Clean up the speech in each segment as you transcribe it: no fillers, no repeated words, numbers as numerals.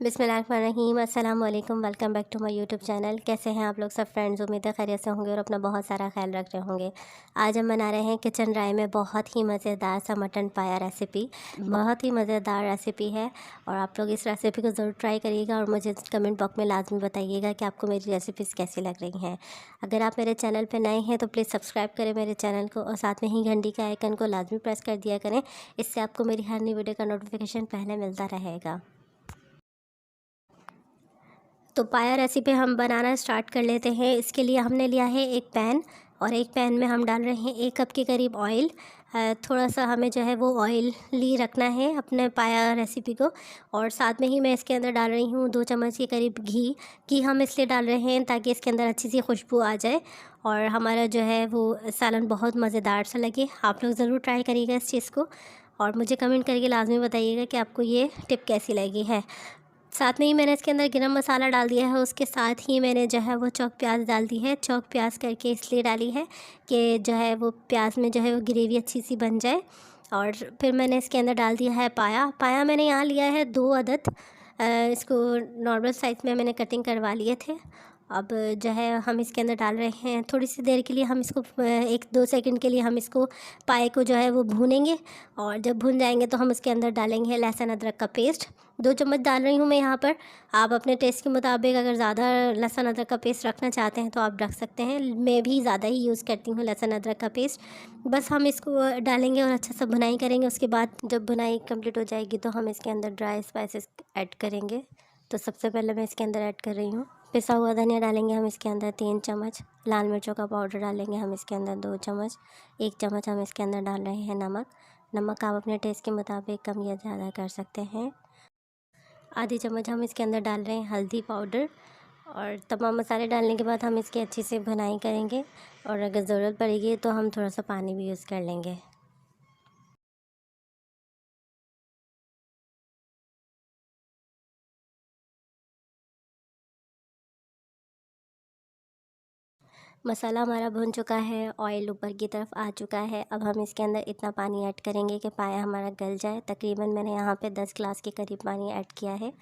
बिस्मिल्लाहिर्रहमानिर्रहीम, अस्सलाम वालेकुम। Welcome back to my YouTube channel. कैसे हैं आप लोग सब फ्रेंड्स? उम्मीद है खैरियत से होंगे और अपना बहुत सारा ख्याल रख रहे होंगे। आज हम बना रहे हैं किचन राय में बहुत ही मज़ेदार सा मटन पाया रेसिपी। बहुत ही मज़ेदार रेसिपी है और आप लोग इस रेसिपी को ज़रूर ट्राई करिएगा और मुझे कमेंट बॉक्स में लाजमी बताइएगा कि आपको मेरी रेसिपीज़ कैसी लग रही हैं। अगर आप मेरे चैनल पर नए हैं तो प्लीज़ सब्सक्राइब करें मेरे चैनल को और साथ में ही घंटी के आइकन को लाजमी प्रेस कर दिया करें। इससे आपको मेरी हर नई वीडियो का नोटिफिकेशन पहले मिलता रहेगा। तो पाया रेसिपी हम बनाना स्टार्ट कर लेते हैं। इसके लिए हमने लिया है एक पैन और एक पैन में हम डाल रहे हैं 1 कप के करीब ऑयल। थोड़ा सा हमें जो है वो ऑयली रखना है अपने पाया रेसिपी को। और साथ में ही मैं इसके अंदर डाल रही हूँ 2 चम्मच के करीब घी हम इसलिए डाल रहे हैं ताकि इसके अंदर अच्छी सी खुशबू आ जाए और हमारा जो है वो सालन बहुत मज़ेदार सा लगे। आप लोग ज़रूर ट्राई करिएगा इस चीज़ को और मुझे कमेंट करके लाजमी बताइएगा कि आपको ये टिप कैसी लगी है। साथ में ही मैंने इसके अंदर गरम मसाला डाल दिया है। उसके साथ ही मैंने जो है वो चॉक प्याज डाल दी है। चॉक प्याज करके इसलिए डाली है कि जो है वो प्याज में जो है वो ग्रेवी अच्छी सी बन जाए। और फिर मैंने इसके अंदर डाल दिया है पाया मैंने यहाँ लिया है 2 अदद। इसको नॉर्मल साइज़ में मैंने कटिंग करवा लिए थे। अब जो है हम इसके अंदर डाल रहे हैं। थोड़ी सी देर के लिए हम इसको 1-2 सेकंड के लिए हम इसको पाए को जो है वो भूनेंगे और जब भून जाएंगे तो हम उसके अंदर डालेंगे लहसुन अदरक का पेस्ट। 2 चम्मच डाल रही हूँ मैं यहाँ पर। आप अपने टेस्ट के मुताबिक अगर ज़्यादा लहसुन अदरक का पेस्ट रखना चाहते हैं तो आप रख सकते हैं। मैं भी ज़्यादा ही यूज़ करती हूँ लहसुन अदरक का पेस्ट। बस हम इसको डालेंगे और अच्छा सा भुनाई करेंगे। उसके बाद जब भुनाई कंप्लीट हो जाएगी तो हम इसके अंदर ड्राई स्पाइसेस ऐड करेंगे। तो सबसे पहले मैं इसके अंदर ऐड कर रही हूँ पिसा हुआ धनिया डालेंगे हम इसके अंदर 3 चम्मच। लाल मिर्चों का पाउडर डालेंगे हम इसके अंदर 2 चम्मच। 1 चम्मच हम इसके अंदर डाल रहे हैं नमक आप अपने टेस्ट के मुताबिक कम या ज़्यादा कर सकते हैं। आधी चम्मच हम इसके अंदर डाल रहे हैं हल्दी पाउडर और तमाम मसाले डालने के बाद हम इसकी अच्छी से भुनाई करेंगे और अगर ज़रूरत पड़ेगी तो हम थोड़ा सा पानी भी यूज़ कर लेंगे। मसाला हमारा भुन चुका है, ऑयल ऊपर की तरफ आ चुका है। अब हम इसके अंदर इतना पानी ऐड करेंगे कि पाया हमारा गल जाए। तकरीबन मैंने यहाँ पे 10 ग्लास के करीब पानी ऐड किया है।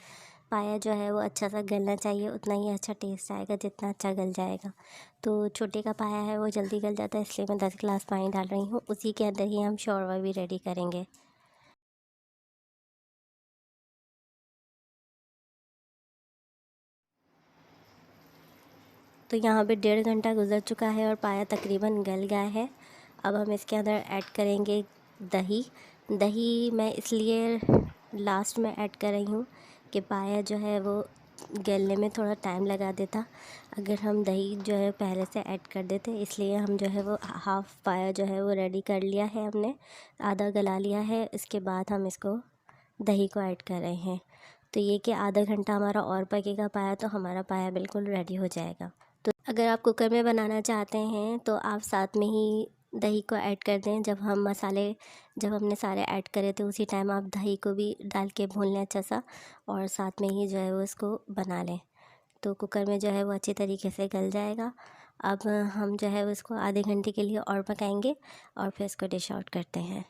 पाया जो है वो अच्छा सा गलना चाहिए, उतना ही अच्छा टेस्ट आएगा जितना अच्छा गल जाएगा। तो छोटे का पाया है वो जल्दी गल जाता है, इसलिए मैं 10 ग्लास पानी डाल रही हूँ। उसी के अंदर ही हम शोरबा भी रेडी करेंगे। तो यहाँ पे 1.5 घंटा गुजर चुका है और पाया तकरीबन गल गया है। अब हम इसके अंदर ऐड करेंगे दही। दही मैं इसलिए लास्ट में ऐड कर रही हूँ कि पाया जो है वो गलने में थोड़ा टाइम लगा देता अगर हम दही जो है पहले से ऐड कर देते। इसलिए हम जो है वो हाफ़ पाया जो है वो रेडी कर लिया है हमने, आधा गला लिया है। इसके बाद हम इसको दही को ऐड कर रहे हैं। तो ये कि आधा घंटा हमारा और पकेगा पाया तो हमारा पाया बिल्कुल रेडी हो जाएगा। तो अगर आप कुकर में बनाना चाहते हैं तो आप साथ में ही दही को ऐड कर दें। जब हमने सारे ऐड करे थे उसी टाइम आप दही को भी डाल के भून लें अच्छा सा और साथ में ही जो है वो इसको बना लें। तो कुकर में जो है वो अच्छी तरीके से गल जाएगा। अब हम जो है वो इसको आधे घंटे के लिए और पकाएंगे और फिर इसको डिश आउट करते हैं।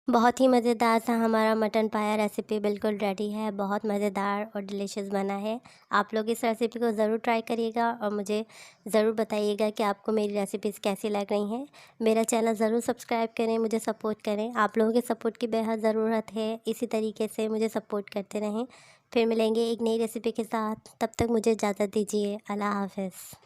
बहुत ही मज़ेदार सा हमारा मटन पाया रेसिपी बिल्कुल रेडी है। बहुत मज़ेदार और डिलीशियस बना है। आप लोग इस रेसिपी को ज़रूर ट्राई करिएगा और मुझे ज़रूर बताइएगा कि आपको मेरी रेसिपीज़ कैसी लग रही हैं। मेरा चैनल ज़रूर सब्सक्राइब करें, मुझे सपोर्ट करें। आप लोगों के सपोर्ट की बेहद ज़रूरत है। इसी तरीके से मुझे सपोर्ट करते रहें। फिर मिलेंगे एक नई रेसिपी के साथ। तब तक मुझे इजाज़त दीजिए। अल्लाह हाफ़िज़।